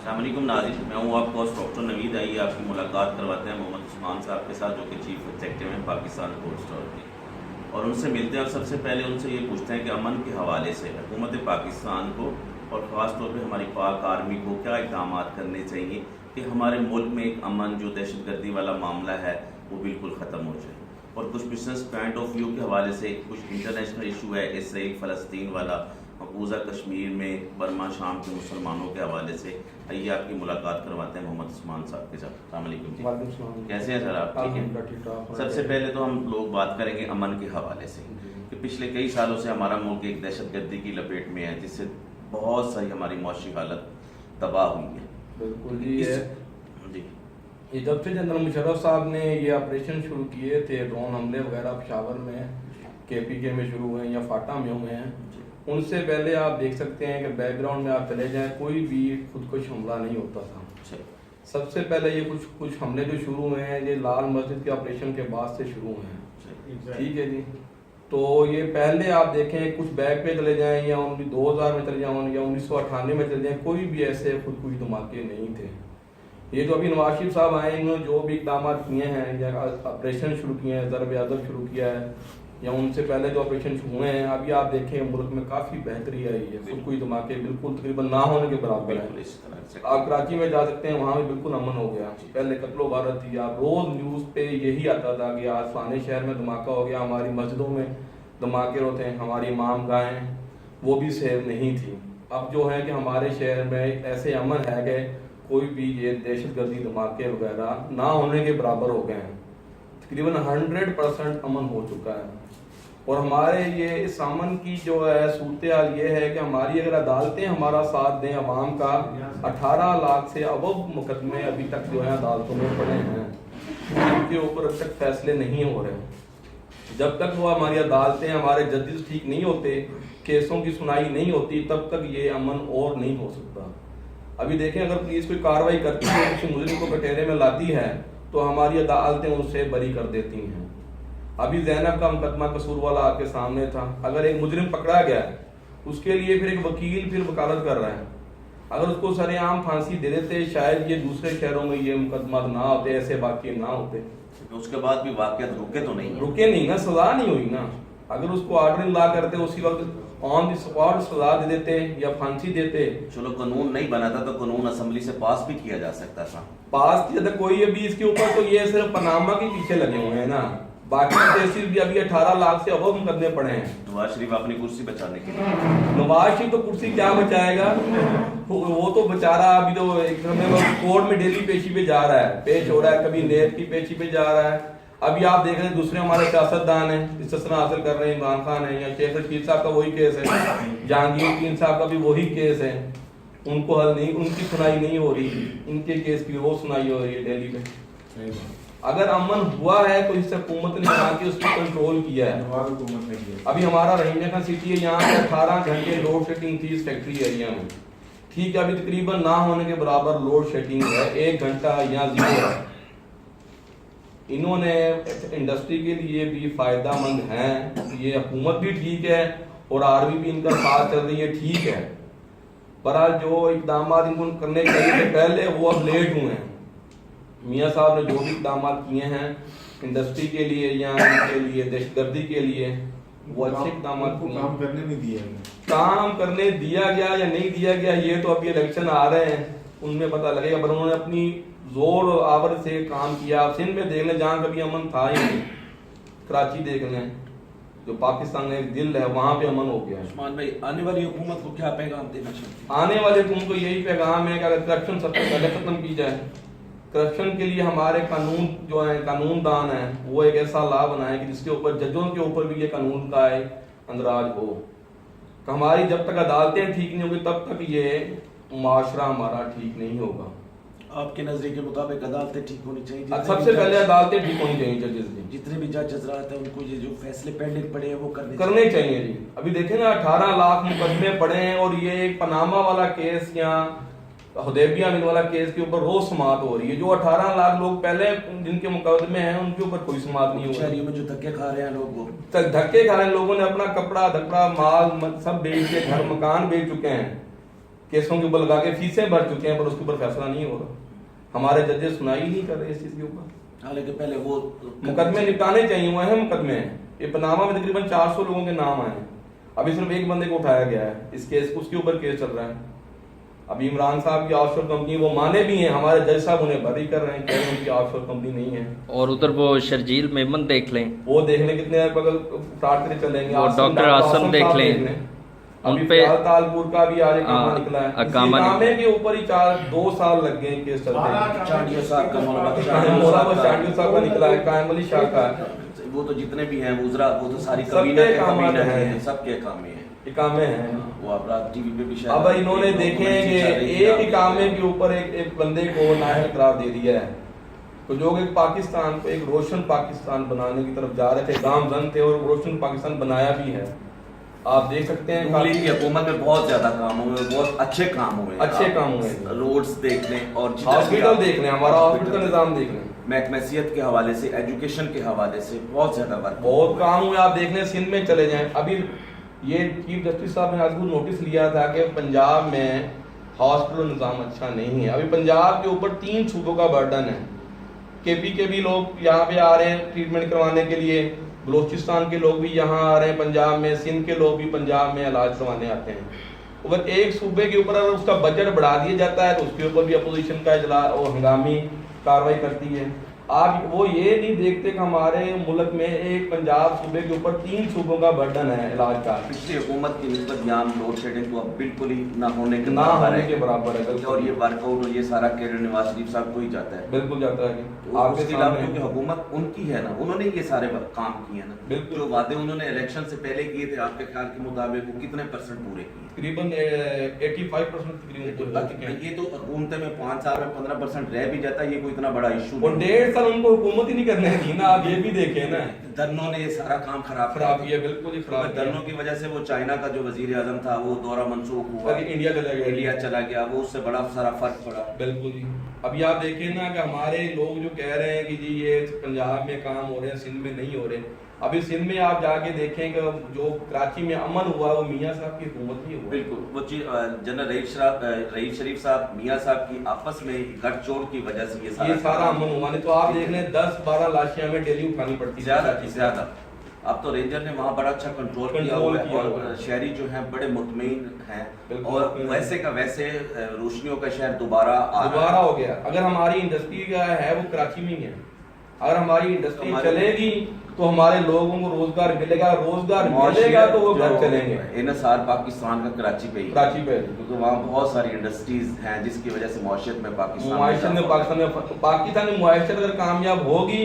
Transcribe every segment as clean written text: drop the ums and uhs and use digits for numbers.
السلام علیکم ناظرین، میں ہوں آپ کو ڈاکٹر نوید۔ آئیے آپ کی ملاقات کرواتے ہیں محمد عثمان صاحب کے ساتھ، جو کہ چیف ایگزیکٹو ہیں پاکستان کولڈ اسٹور کے، اور ان سے ملتے ہیں اور سب سے پہلے ان سے یہ پوچھتے ہیں کہ امن کے حوالے سے حکومت پاکستان کو اور خاص طور پہ ہماری پاک آرمی کو کیا اقدامات کرنے چاہیے کہ ہمارے ملک میں ایک امن جو دہشت گردی والا معاملہ ہے وہ بالکل ختم ہو جائے، اور کچھ بزنس پوائنٹ آف ویو کے حوالے سے کچھ انٹرنیشنل ایشو ہے اسرائیل فلسطین والا، مقبوضہ کشمیر میں برما شام کے مسلمانوں کے حوالے سے۔ آئیے آپ کی ملاقات کرواتے ہیں محمد عثمان صاحب کے ساتھ۔ السلام علیکم جی، وعلیکم السلام۔ کیسے ہیں سر آپ؟ ٹھیک ہیں۔ سب سے پہلے تو ہم لوگ بات کریں گے امن کے حوالے سے کہ پچھلے کئی سالوں سے ہمارا ملک ایک دہشت گردی کی لپیٹ میں ہے، جس سے بہت ساری ہماری معاشی حالت تباہ ہوئی ہے۔ بالکل جی، جی یہ جب سے جنرل مشرف صاحب نے یہ آپریشن شروع کیے تھے، ڈرون حملے وغیرہ پشاور میں KPK میں شروع ہوئے ہیں یا فاٹا میں ہوئے ہیں، ان سے پہلے آپ دیکھ سکتے ہیں کہ بیک گراؤنڈ میں آپ چلے جائیں کوئی بھی خودکش حملہ نہیں ہوتا تھا۔ سب سے پہلے یہ کچھ حملے جو شروع ہوئے ہیں یہ لال مسجد کے آپریشن کے بعد سے شروع ہوئے ہیں، ٹھیک ہے جی۔ تو یہ پہلے آپ دیکھیں کچھ بیک پہ چلے جائیں یا 2000 میں چلے جائیں یا 1998 میں چلے جائیں، کوئی بھی ایسے خودکش دھماکے نہیں تھے۔ یہ جو ابھی نواز شریف صاحب آئے انہوں نے جو بھی اقدامات کیے ہیں یا آپریشن شروع کیے ہیں، ضرب عضب شروع کیا ہے، یا ان سے پہلے جو آپریشن ہوئے ہیں، ابھی آپ دیکھیں ملک میں کافی بہتری آئی ہے، خودکش دھماکے بالکل تقریباً نہ ہونے کے برابر ہیں۔ آپ کراچی میں جا سکتے ہیں، وہاں بھی بالکل امن ہو گیا۔ پہلے قتل و غارت تھی، آپ روز نیوز پہ یہی آتا تھا کہ آج فلانے شہر میں دھماکہ ہو گیا، ہماری مسجدوں میں دھماکے ہوتے ہیں، ہماری امام گاہیں وہ بھی سیف نہیں تھی۔ اب جو ہے کہ ہمارے شہر میں ایسے امن ہے کہ کوئی بھی یہ دہشت گردی دھماکے وغیرہ نہ ہونے کے برابر ہو گئے ہیں، تقریباً 100% امن ہو چکا ہے۔ اور ہمارے یہ اس امن کی جو ہے صورتحال یہ ہے کہ ہماری اگر عدالتیں ہمارا ساتھ دیں، عوام کا 18 لاکھ سے ابو مقدمے ابھی تک جو ہے عدالتوں میں پڑے ہیں، ان کے اوپر اب تک فیصلے نہیں ہو رہے۔ جب تک وہ ہماری عدالتیں، ہمارے ججز ٹھیک نہیں ہوتے، کیسوں کی سنائی نہیں ہوتی، تب تک یہ امن اور نہیں ہو سکتا۔ ابھی دیکھیں اگر پولیس کوئی کارروائی کرتی ہے، کسی مجرم کو کٹہرے میں لاتی ہے، تو ہماری عدالتیں اسے بری کر دیتی ہیں۔ ابھی زینب کا مقدمہ قصور والا آپ کے سامنے تھا، اگر ایک مجرم پکڑا گیا اس کے لیے پھر ایک وکیل پھر وکالت کر رہا ہے، اگر اس کو سر عام پھانسی دے دیتے شاید یہ دوسرے شہروں میں یہ مقدمات نہ ہوتے، ایسے واقعے نہ ہوتے۔ اس کے بعد بھی واقعات رکے تو نہیں، رکے نہیں نا، سزا نہیں ہوئی نا۔ اگر اس کو آرڈر لا کرتے اسی وقت آن دی اسپاٹ سزا دے دیتے یا پھانسی دیتے۔ چلو قانون نہیں بنا تھا تو قانون اسمبلی سے پاس بھی کیا جا سکتا تھا، پاس کیا تھا کوئی، ابھی اس کے اوپر تو یہ صرف پاناما کے پیچھے لگے ہوئے ہیں نا، باقی کیسز بھی ابھی 18 لاکھ سے ابو مقدمے پڑے ہیں۔ نواز شریف اپنی کرسی بچانے کے لیے، نواز شریف تو کرسی کیا بچائے گا، وہ تو بیچارہ ابھی تو کورٹ میں ڈیلی پیشی پہ جا رہا ہے، پیش ہو رہا ہے، کبھی نیب کی پیشی پہ جا رہا ہے۔ ابھی آپ دیکھ رہے ہیں دوسرے ہمارے سیاستدان ہیں استثنا حاصل کر رہے ہیں، عمران خان ہیں یا شیخ رشید صاحب کا وہی کیس ہے، جہانگیر الدین صاحب کا بھی وہی کیس ہے، ان کو حل نہیں، ان کی سنائی نہیں ہو رہی، ان کے کیس کی وہ سنائی ہو رہی ہے دہلی میں۔ اگر امن ہوا ہے تو اس سے حکومت نے آ کے اس کو کنٹرول کیا ہے۔ ابھی ہمارا رحیم خان سٹی ہے، یہاں پہ 18 گھنٹے لوڈ شیڈنگ تھی اس فیکٹری ایریا میں، ٹھیک ہے، ابھی تقریباً نہ ہونے کے برابر لوڈ شیڈنگ ہے، 1 گھنٹہ یہاں زیرو ہے۔ انہوں نے انڈسٹری کے لیے بھی فائدہ مند ہیں، یہ حکومت بھی ٹھیک ہے اور آرمی بھی ان کا ساتھ چل رہی ہے، ٹھیک ہے، برحال جو اقدامات ان کو کرنے چاہیے تھے پہلے وہ اب لیٹ ہوئے ہیں۔ میاں صاحب نے جو بھی اقدامات کیے ہیں انڈسٹری کے لیے یا ان کے لیے دہشت گردی کے لیے، وہ اچھے اقدامات کیے ہیں۔ کام کرنے دیا گیا یا نہیں دیا گیا یہ تو ابھی الیکشن آ رہے ہیں ان میں پتہ لگے گا، پر انہوں نے اپنی زور آور سے کام کیا۔ آپ سندھ میں دیکھ لیں جہاں کبھی امن تھا ہی نہیں، کراچی دیکھ لیں جو پاکستان کا ایک دل ہے، وہاں پہ امن ہو گیا ہے۔ عثمان بھائی، آنے والی حکومت کو کیا پیغام دینا چاہتے ہیں؟ آنے والے حکومت کو یہی پیغام ہے کہ اگر کرپشن سب سے پہلے ختم کی جائے، کرپشن کے لیے ہمارے قانون جو ہیں، قانون دان ہیں، وہ ایک ایسا لا بنائے کہ جس کے اوپر ججوں کے اوپر بھی یہ قانون کا اندراج ہو۔ ہماری جب تک عدالتیں ٹھیک نہیں ہوگی تب تک یہ معاشرہ ہمارا ٹھیک نہیں ہوگا۔ آپ کے نظریے کے مطابق عدالتیں ٹھیک ہونی چاہیے، سب سے پہلے عدالتیں ٹھیک ہونی چاہیے، ججز کی جتنے بھی جج حضرات ہیں ان کو یہ جو فیصلے پینڈنگ پڑے ہیں وہ کرنے چاہیے جی۔ ابھی دیکھیں نا 18 لاکھ مقدمے پڑے ہیں اور یہ ایک پاناما والا کیس یا حدیبیہ امن والا کیس کے اوپر روز سماعت ہو رہی ہے، جو 18 لاکھ لوگ پہلے جن کے مقدمے ہیں ان کے اوپر کوئی سماعت نہیں ہو رہی۔ شہریوں میں جو دھکے کھا رہے ہیں لوگ، دھکے کھا رہے ہیں، لوگوں نے اپنا کپڑا دھکڑا مال سب بیچ کے گھر مکان بیچ چکے ہیں केसों के ऊपर लगा के फीसें भर चुके हैं, पर उसके ऊपर फैसला नहीं हो रहा। हमारे जजेस सुनाई ही नहीं कर रहे इस चीज के ऊपर। हालांकि पहले वो मुकदमे निपटाने चाहिए, वो अहम मुकदमे हैं। ये पनामा में तकरीबन 400 लोगों के नाम आए हैं, अभी सिर्फ एक बंदे को उठाया गया है इस केस, उसके ऊपर केस चल रहा है। अभी इमरान साहब की ऑफशोर कंपनी वो माने भी हैं, हमारे जज साहब उन्हें बरी कर रहे हैं कि उनकी ऑफशोर कंपनी नहीं है। और उधर वो शर्जील मेमन देख लें, वो देखने कितने बगल फ्रॉड करके चलेंगे। वो डॉक्टर आसम देख लें, अभी उन पे तालपुर का भी आज अकामा निकला है, अकामा अकामे के ऊपर ही 2 साल लग गए केस चलते। चांडियो साहब का चांडियो साहब का निकला है, कायम अली शाह का, वो तो जितने भी हैं उजरा, वो तो सारी सबके कमीना के काम कमीना हैं। हैं, सबके कामे हैं, इकामे हैं। वो अपराध टीवी पे भी शायद अब इन्होंने देखे हैं कि एक इकामे के ऊपर एक बंदे को नाअहल करार दे दिया है, तो जो एक पाकिस्तान को एक रोशन पाकिस्तान बनाने की तरफ जा रहे थे, गामजन थे, और रोशन पाकिस्तान बनाया भी है। आप देख सकते हैं कांग्रेस की हुकूमत में बहुत ज्यादा काम हुए, बहुत अच्छे काम हुए, अच्छे काम हुए। रोड्स देख लें और हॉस्पिटल देख लें, हमारा हॉस्पिटल का निजाम देख लें, महकमसियत के हवाले से, एजुकेशन के हवाले से बहुत ज्यादा वर्क, बहुत काम हुए। आप देख लें सिंध में चले जाएं, अभी ये चीफ जस्टिस साहब ने आज भी नोटिस लिया था कि पंजाब में हॉस्पिटल निज़ाम अच्छा नहीं है। अभी पंजाब के ऊपर 3 सूबों का बर्डन है। केपी के भी लोग यहाँ पे आ रहे हैं ट्रीटमेंट करवाने के लिए, बलोचिस्तान के लोग भी यहाँ आ रहे हैं पंजाब में, सिंध के लोग भी पंजाब में इलाज करवाने आते हैं। अगर एक सूबे के ऊपर अगर उसका बजट बढ़ा दिया जाता है तो उसके ऊपर भी अपोजिशन का इजलास और हंगामी कार्रवाई करती है। आप वो ये नहीं देखते कि हमारे मुल्क में एक पंजाब सूबे के ऊपर 3 सूबों का बर्डन है इलाज का। पिछली हुकूमत की निस्बत यहाँ लोड शेडिंग तो अब बिल्कुल ही ना होने के बराबर है, और ये वर्कआउट और ये सारा केडर नवाज शरीफ साहब को ही जाता है, बिल्कुल जाता है। तो आपके खिलाफ क्योंकि हुकूमत उनकी है ना, उन्होंने ये सारे काम किए हैं ना, बिल्कुल। जो वादे उन्होंने इलेक्शन से पहले किए थे, आपके ख्याल के मुताबिक वो कितने % पूरे किए? तकरीबन 85% तकरीबन। ये तो हुकूमत में 5 साल में 15% रह भी जाता है, ये कोई इतना बड़ा इशू और 1.5 साल उनको हुकूमत ही नहीं करने दी ना। आप ये भी देखें ना, धरनों ने ये सारा काम खराब किया, बिल्कुल ही खराब किया। धरनों की वजह से वो चाइना का जो वजीर आजम था वो दौरा मनसूख हुआ, इंडिया चला गया, वो उससे बड़ा सारा फर्क पड़ा। बिल्कुल जी। अभी आप देखें ना कि हमारे लोग जो कह रहे हैं कि जी ये पंजाब में काम हो रहे हैं, सिंध में नहीं हो रहे। अभी सिंध में आप जाके देखें कि जो कराची में अमन हुआ वो मियाँ साहब की हुकूमत ही हुआ। बिल्कुल, वो जनरल रईस शरीफ साहब मियाँ साहब की आपस में गठजोड़ की वजह से ये सारा अमन हुआ। नहीं तो आप देख लें 10-12 लाशें हमें डेली उठानी पड़ती है, ज्यादा। अब तो रेंजर ने वहाँ बड़ा अच्छा कंट्रोल किया हुआ है और शहरी जो हैं बड़े मुतमईन हैं, और वैसे का वैसे रोशनियों का शहर दोबारा हो गया। अगर हमारी इंडस्ट्री का है वो कराची में ही है, अगर हमारी इंडस्ट्री चलेगी तो हमारे लोगों को रोजगार मिलेगा, रोजगार मिलेगा तो वो घर चलेंगे। इन्हिसार पाकिस्तान का कराची पे क्योंकि वहाँ बहुत सारी इंडस्ट्रीज हैं जिसकी वजह से मौशियत में पाकिस्तान में मुआशरत अगर कामयाब होगी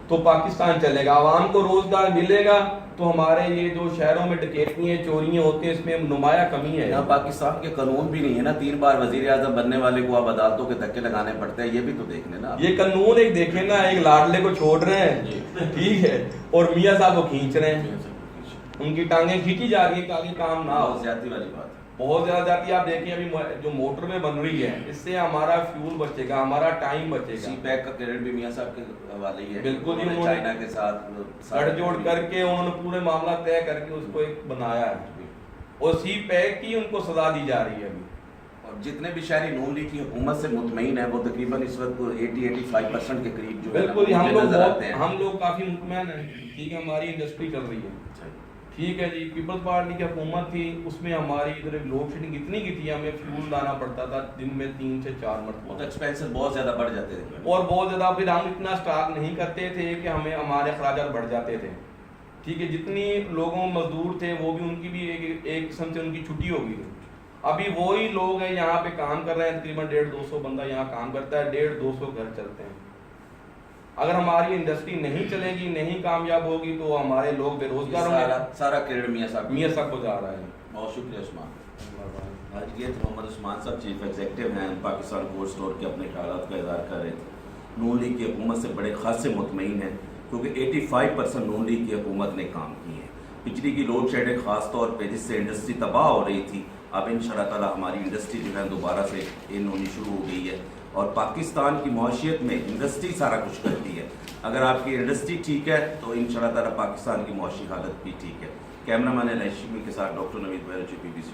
तो पाकिस्तान चलेगा, आवाम को रोजगार मिलेगा तो हमारे ये जो शहरों में डकैतियां चोरियां होती हैं इसमें नुमाया कमी है। यहाँ पाकिस्तान के कानून भी नहीं है ना, 3 बार वजीर आजम बनने वाले को अब अदालतों के धक्के लगाने पड़ते हैं, ये भी तो देख लेना। ये कानून एक देखे ना, एक लाडले को छोड़ रहे हैं, ठीक है, और मियाँ साहब को खींच रहे हैं, उनकी टांगे खींची जा रही है ताकि काम ना हो। ज्यादा वाली बात बहुत ज्यादा जाती है। आप देखिए अभी जो मोटर में बन रही है इससे हमारा फ्यूल बचेगा, हमारा टाइम बचेगा। सी पैक का क्रेडिट भी मियां साहब के हवाले ही है, बिल्कुल ही चाइना के साथ गठजोड़ करके उन्होंने पूरे मामला तय करके उसको एक बनाया है, और सी पैक की उनको सजा दी जा रही है अभी। और जितने भी शहरी नून लीग की हुकूमत से मुतमईन है वो तकरीबन इस वक्त 80-85% के करीब जो बिल्कुल हम लोग काफी मुतमईन हैं, ठीक है, हमारी इंडस्ट्री चल रही है, ठीक है जी। पीपल्स पार्टी की हुकूमत थी उसमें हमारी इधर लोड शेडिंग इतनी की थी, हमें फ्यूल लाना पड़ता था दिन में 3 से 4 मरतबा, तो एक्सपेंसेस बहुत ज्यादा बढ़ जाते थे, और बहुत ज्यादा फिर हम इतना स्टॉक नहीं करते थे कि हमें हमारे अखराजात बढ़ जाते थे, ठीक है। जितनी लोगों मजदूर थे वो भी उनकी भी एक किस्म से उनकी छुट्टी हो गई। अभी वही लोग हैं यहाँ पे काम कर रहे हैं, तकरीबन 150-200 बंदा यहाँ काम करता है, 150-200 घर चलते हैं। अगर हमारी इंडस्ट्री नहीं चलेगी, नहीं कामयाब होगी तो हमारे लोग बेरोजगार होंगे। सारा क्रेडिट मियां साहब को जा रहा है। बहुत शुक्रिया उस्मान। आज ये मोहम्मद उस्मान साहब चीफ एग्जीक्यूटिव हैं, पाकिस्तान कोल्ड स्टोर के अपने ख्यालात का इज़हार कर रहे थे। नून लीग की हुकूमत से बड़े खासे मुतमईन हैं क्योंकि 85% नून लीग की हुकूमत ने काम की है। बिजली की लोड शेडिंग खास तौर पर जिससे इंडस्ट्री तबाह हो रही थी, अब इंशाअल्लाह ताला हमारी इंडस्ट्री जो है दोबारा से इन होनी शुरू हो गई है, और पाकिस्तान की मौशियत में इंडस्ट्री सारा कुछ करती है। अगर आपकी इंडस्ट्री ठीक है तो इंशाअल्लाह ताला पाकिस्तान की मौशी हालत भी ठीक है। कैमरामैन लक्ष्मी के साथ डॉक्टर नवीद बैरची, PBC।